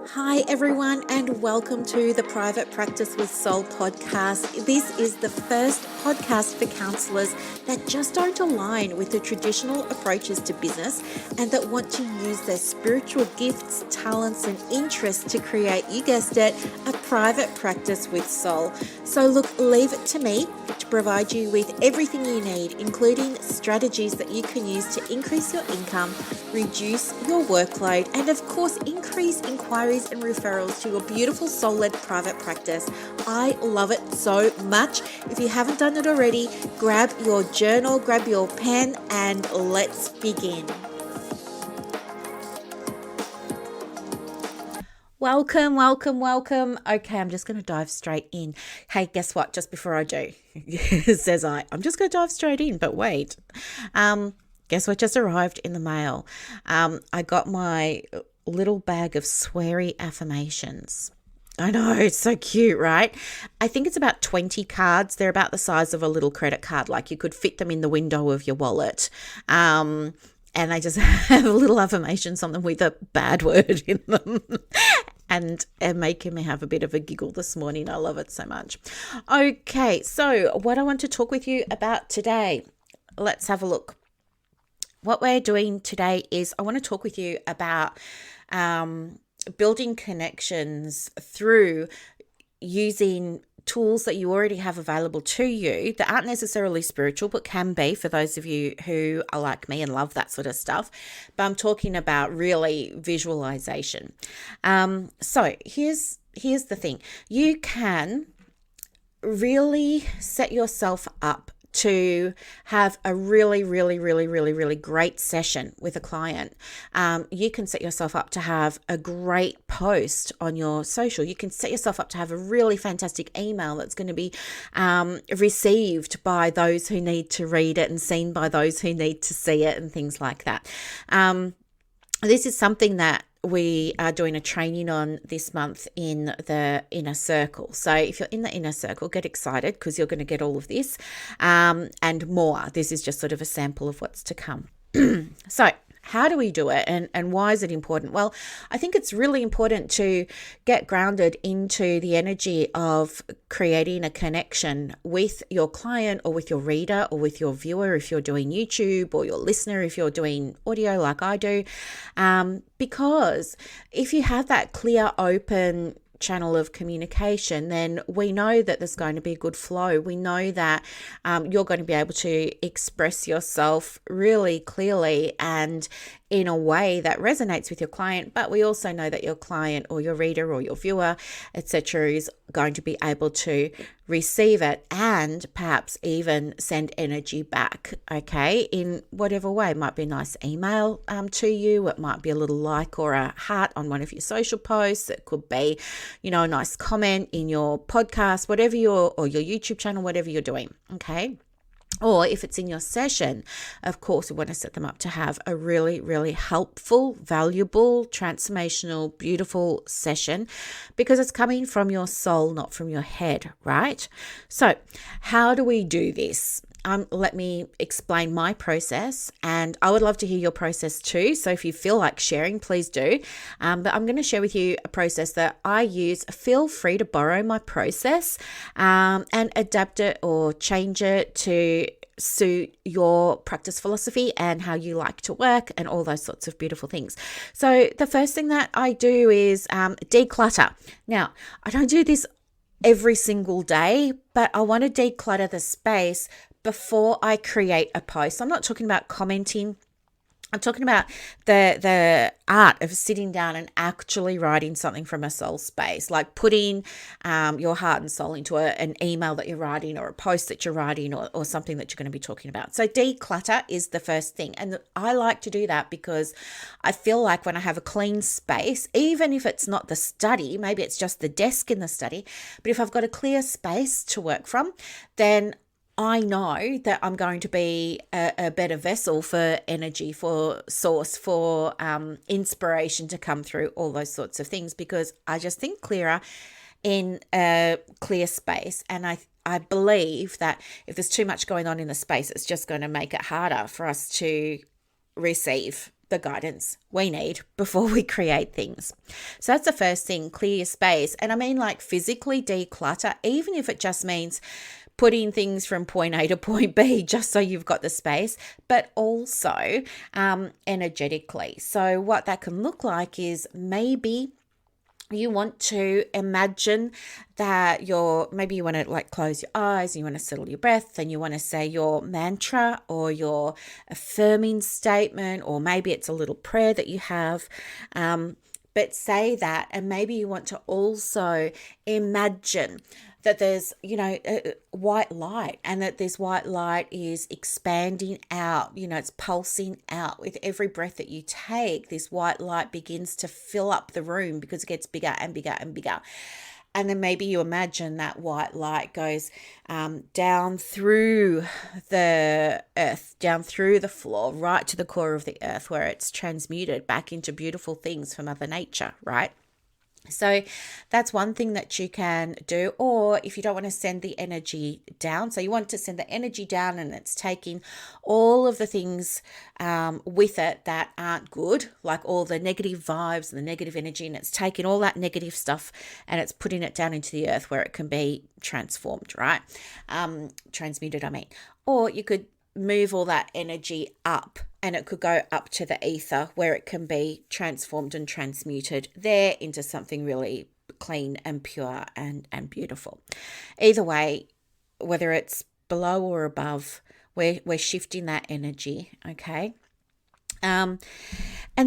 Hi, everyone, and welcome to the Private Practice with Soul podcast. This is the first podcast for counsellors that just don't align with the traditional approaches to business and that want to use their spiritual gifts, talents, and interests to create, you guessed it, a private practice with soul. So, look, leave it to me to provide you with everything you need, including strategies that you can use to increase your income, reduce your workload, and of course, increase inquiries and referrals to your beautiful soul-led private practice. I love it so much. If you haven't done it already, grab your journal, grab your pen, and let's begin. Welcome. Okay, I'm just going to dive straight in. Hey, guess what? Just before I do, says I'm just going to dive straight in, but wait. Guess what just arrived in the mail? I got my little bag of sweary affirmations. I know, it's so cute, right? I think it's about 20 cards. They're about the size of a little credit card. Like you could fit them in the window of your wallet. And I just have little affirmations on them with a bad word in them. And making me have a bit of a giggle this morning. I love it so much. Okay, so what I want to talk with you about today, let's have a look. What we're doing today is I want to talk with you about building connections through using tools that you already have available to you that aren't necessarily spiritual, but can be for those of you who are like me and love that sort of stuff. But I'm talking about really visualization. So here's the thing. You can really set yourself up to have a really great session with a client. You can set yourself up to have a great post on your social. You can set yourself up to have a really fantastic email that's going to be received by those who need to read it and seen by those who need to see it and things like that. This is something that we are doing a training on this month in the inner circle. So if you're in the inner circle, get excited because you're going to get all of this and more. This is just sort of a sample of what's to come. So how do we do it and why is it important? Well, I think it's really important to get grounded into the energy of creating a connection with your client or with your reader or with your viewer if you're doing YouTube, or your listener if you're doing audio like I do. Because if you have that clear, open channel of communication, then we know that there's going to be a good flow. We know that you're going to be able to express yourself really clearly and in a way that resonates with your client, but we also know that your client or your reader or your viewer, etc., is going to be able to receive it and perhaps even send energy back, okay, in whatever way. It might be a nice email to you. It might be a little like or a heart on one of your social posts. It could be, a nice comment in your podcast, whatever or your YouTube channel, whatever you're doing, okay? Or if it's in your session, of course, we want to set them up to have a really helpful, valuable, transformational, beautiful session because it's coming from your soul, not from your head, right? So how do we do this? Let me explain my process, and I would love to hear your process too. So if you feel like sharing, please do. But I'm going to share with you a process that I use. Feel free to borrow my process and adapt it or change it to suit your practice philosophy and how you like to work and all those sorts of beautiful things. So the first thing that I do is declutter. Now, I don't do this every single day, but I want to declutter the space before I create a post. I'm not talking about commenting. I'm talking about the art of sitting down and actually writing something from a soul space, like putting your heart and soul into an email that you're writing or a post that you're writing or something that you're going to be talking about. So declutter is the first thing. And I like to do that because I feel like when I have a clean space, even if it's not the study, maybe it's just the desk in the study, but if I've got a clear space to work from, then I know that I'm going to be a better vessel for energy, for source, for inspiration to come through, all those sorts of things, because I just think clearer in a clear space. And I believe that if there's too much going on in the space, it's just going to make it harder for us to receive the guidance we need before we create things. So that's the first thing, clear your space. And I mean like physically declutter, even if it just means putting things from point A to point B just so you've got the space, but also energetically. So what that can look like is maybe you want to imagine that maybe you want to like close your eyes, you want to settle your breath, and you want to say your mantra or your affirming statement, or maybe it's a little prayer that you have. But say that, and maybe you want to also imagine that there's, white light, and that this white light is expanding out, it's pulsing out with every breath that you take. This white light begins to fill up the room because it gets bigger and bigger and bigger. And then maybe you imagine that white light goes down through the earth, down through the floor, right to the core of the earth, where it's transmuted back into beautiful things from Mother Nature, right? So that's one thing that you can do. Or if you don't want to send the energy down, so you want to send the energy down and it's taking all of the things with it that aren't good, like all the negative vibes and the negative energy, and it's taking all that negative stuff and it's putting it down into the earth where it can be transformed, right? Transmuted, I mean. Or you could move all that energy up, and it could go up to the ether where it can be transformed and transmuted there into something really clean and pure and beautiful. Either way, whether it's below or above, we're shifting that energy, okay? And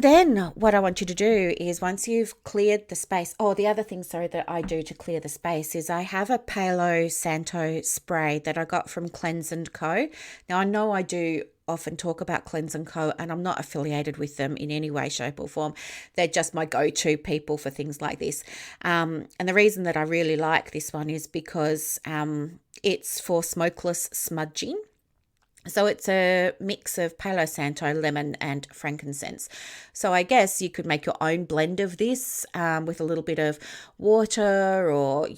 then what I want you to do is, once you've cleared the space, the other thing, that I do to clear the space is I have a Palo Santo spray that I got from Cleanse & Co. Now, I know I do often talk about Cleanse & Co, and I'm not affiliated with them in any way, shape or form. They're just my go-to people for things like this. And the reason that I really like this one is because it's for smokeless smudging. So it's a mix of Palo Santo, lemon, and frankincense. So I guess you could make your own blend of this with a little bit of water or,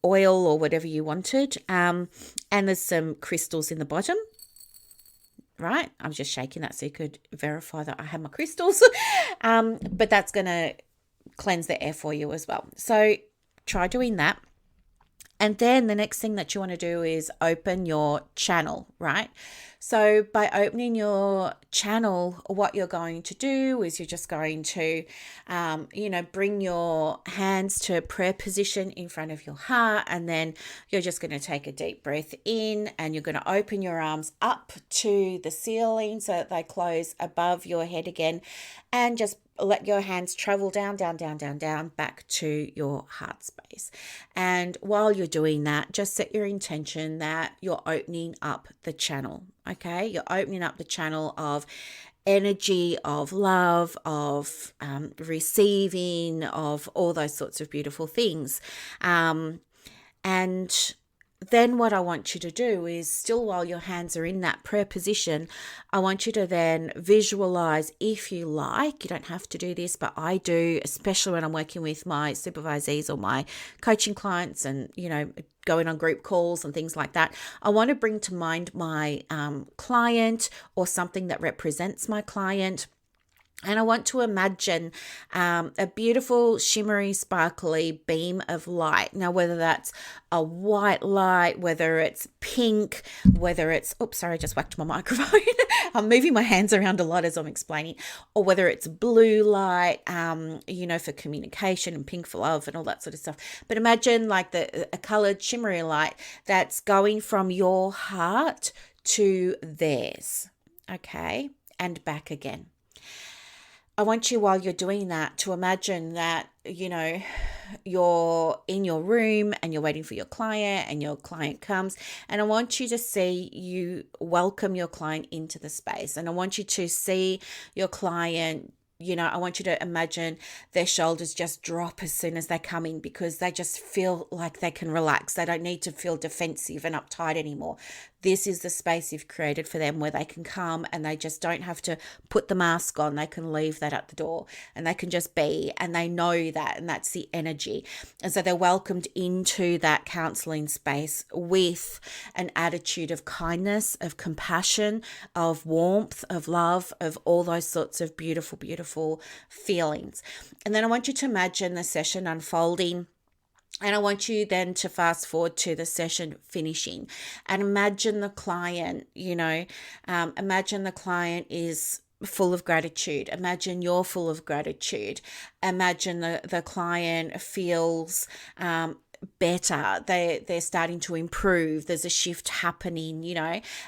oil or whatever you wanted. And there's some crystals in the bottom. Right? I'm just shaking that so you could verify that I have my crystals. But that's going to cleanse the air for you as well. So try doing that. And then the next thing that you want to do is open your channel, right? So by opening your channel, what you're going to do is you're just going to, bring your hands to a prayer position in front of your heart. And then you're just going to take a deep breath in, and you're going to open your arms up to the ceiling so that they close above your head again, and just let your hands travel down, back to your heart space. And while you're doing that, just set your intention that you're opening up the channel, okay? You're opening up the channel of energy, of love, of receiving, of all those sorts of beautiful things. And then what I want you to do is, still while your hands are in that prayer position, I want you to then visualize, if you like, you don't have to do this, but I do, especially when I'm working with my supervisees or my coaching clients and, going on group calls and things like that. I want to bring to mind my client or something that represents my client. And I want to imagine a beautiful, shimmery, sparkly beam of light. Now, whether that's a white light, whether it's pink, whether it's, I just whacked my microphone. I'm moving my hands around a lot as I'm explaining. Or whether it's blue light, for communication, and pink for love and all that sort of stuff. But imagine like a colored, shimmery light that's going from your heart to theirs, okay? And back again. I want you, while you're doing that, to imagine that, you're in your room and you're waiting for your client, and your client comes, and I want you to see you welcome your client into the space. And I want you to see your client, I want you to imagine their shoulders just drop as soon as they come in, because they just feel like they can relax. They don't need to feel defensive and uptight anymore. this is the space you've created for them where they can come and they just don't have to put the mask on. They can leave that at the door and they can just be, and they know that, and that's the energy. And so they're welcomed into that counseling space with an attitude of kindness, of compassion, of warmth, of love, of all those sorts of beautiful, beautiful feelings. And then I want you to imagine the session unfolding. And I want you then to fast forward to the session finishing and imagine the client, imagine the client is full of gratitude. Imagine you're full of gratitude. Imagine the client feels better. They're starting to improve. There's a shift happening,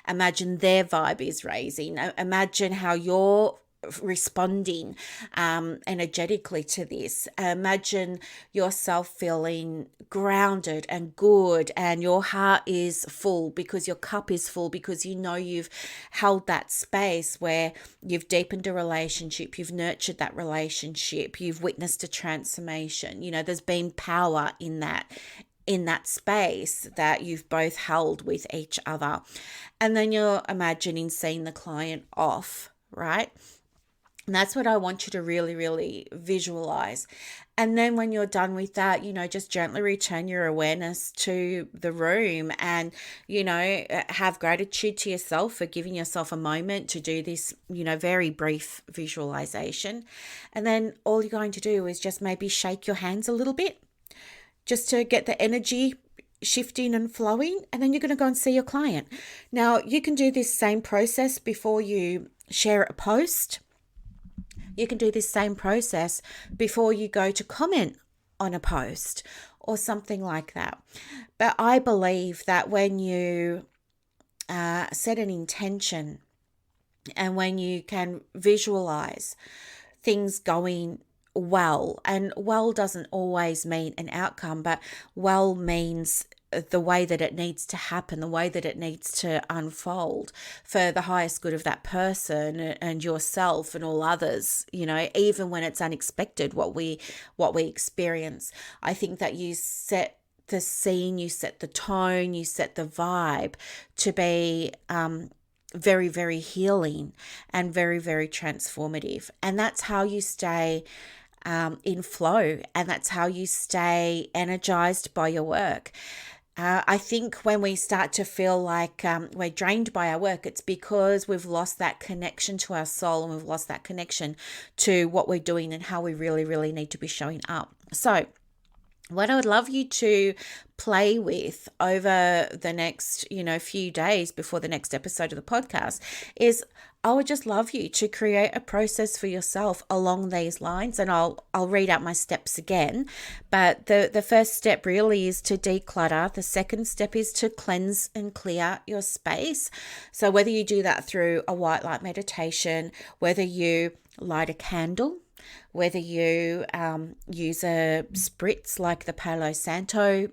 Imagine their vibe is raising. Imagine how you're responding energetically to this. Imagine yourself feeling grounded and good, and your heart is full because your cup is full, because you've held that space where you've deepened a relationship, you've nurtured that relationship, you've witnessed a transformation. There's been power in that space that you've both held with each other. And then you're imagining seeing the client off, right? And that's what I want you to really, really visualize. And then when you're done with that, just gently return your awareness to the room and, have gratitude to yourself for giving yourself a moment to do this, very brief visualization. And then all you're going to do is just maybe shake your hands a little bit just to get the energy shifting and flowing. And then you're going to go and see your client. Now, you can do this same process before you share a post. You can do this same process before you go to comment on a post or something like that. But I believe that when you set an intention and when you can visualize things going well, and well doesn't always mean an outcome, but well means the way that it needs to happen, the way that it needs to unfold for the highest good of that person and yourself and all others, even when it's unexpected, what we experience. I think that you set the scene, you set the tone, you set the vibe to be very, very healing and very, very transformative. And that's how you stay in flow, and that's how you stay energized by your work. I think when we start to feel like we're drained by our work, it's because we've lost that connection to our soul, and we've lost that connection to what we're doing and how we really, really need to be showing up. So what I would love you to play with over the next, few days before the next episode of the podcast is, I would just love you to create a process for yourself along these lines. And I'll read out my steps again. But the first step really is to declutter. The second step is to cleanse and clear your space. So whether you do that through a white light meditation, whether you light a candle, whether you use a spritz like the Palo Santo,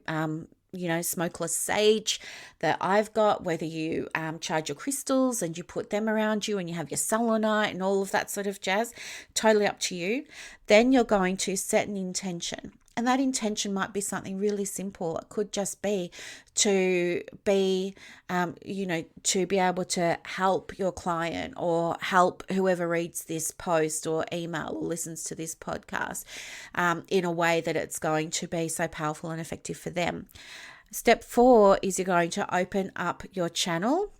smokeless sage that I've got, whether you charge your crystals and you put them around you and you have your selenite and all of that sort of jazz, totally up to you. Then you're going to set an intention. And that intention might be something really simple. It could just be to be able to help your client or help whoever reads this post or email or listens to this podcast in a way that it's going to be so powerful and effective for them. Step 4 is you're going to open up your channel.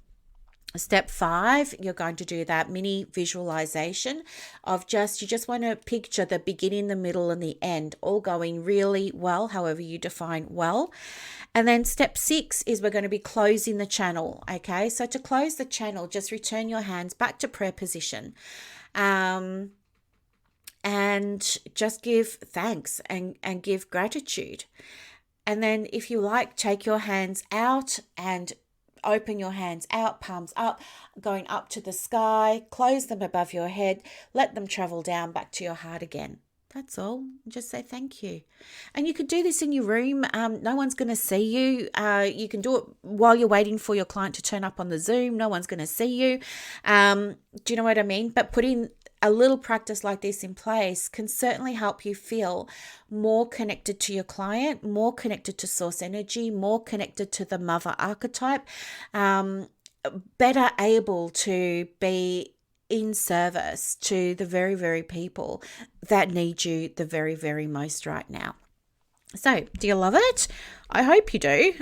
Step 5, you're going to do that mini visualization of you just want to picture the beginning, the middle, and the end all going really well, however you define well. And then step 6 is we're going to be closing the channel. Okay, so to close the channel, just return your hands back to prayer position. And just give thanks and give gratitude. And then if you like, take your hands out and open your hands out, palms up, going up to the sky, close them above your head, let them travel down back to your heart again. That's all. Just say thank you. And you could do this in your room. No one's going to see you. You can do it while you're waiting for your client to turn up on the Zoom. No one's going to see you. Do you know what I mean? But put in a little practice like this in place can certainly help you feel more connected to your client, more connected to source energy, more connected to the mother archetype, better able to be in service to the very, very people that need you the very, very most right now. So, do you love it? I hope you do.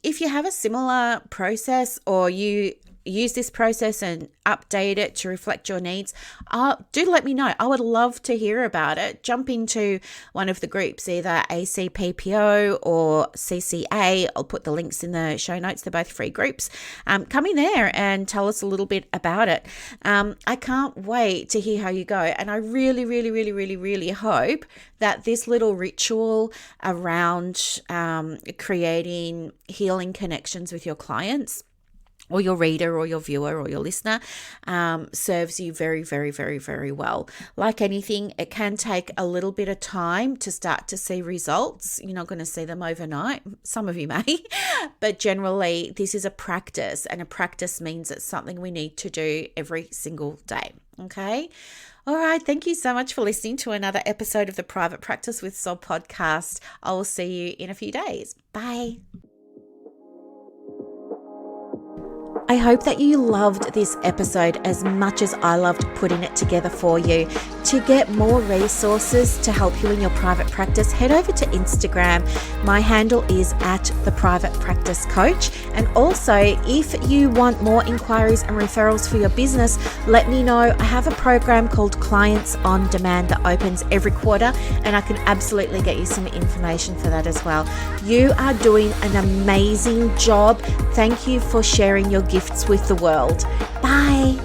If you have a similar process, or you use this process and update it to reflect your needs, do let me know. I would love to hear about it. Jump into one of the groups, either ACPPO or CCA. I'll put the links in the show notes. They're both free groups. Come in there and tell us a little bit about it. I can't wait to hear how you go. And I really, really, really, really, really hope that this little ritual around creating healing connections with your clients, or your reader, or your viewer, or your listener, serves you very, very, very, very well. Like anything, it can take a little bit of time to start to see results. You're not going to see them overnight. Some of you may, but generally this is a practice, and a practice means it's something we need to do every single day. Okay. All right. Thank you so much for listening to another episode of the Private Practice with Sob podcast. I will see you in a few days. Bye. I hope that you loved this episode as much as I loved putting it together for you. To get more resources to help you in your private practice, head over to Instagram. My handle is @theprivatepracticecoach. And also, if you want more inquiries and referrals for your business, let me know. I have a program called Clients on Demand that opens every quarter, and I can absolutely get you some information for that as well. You are doing an amazing job. Thank you for sharing your gifts with the world. Bye.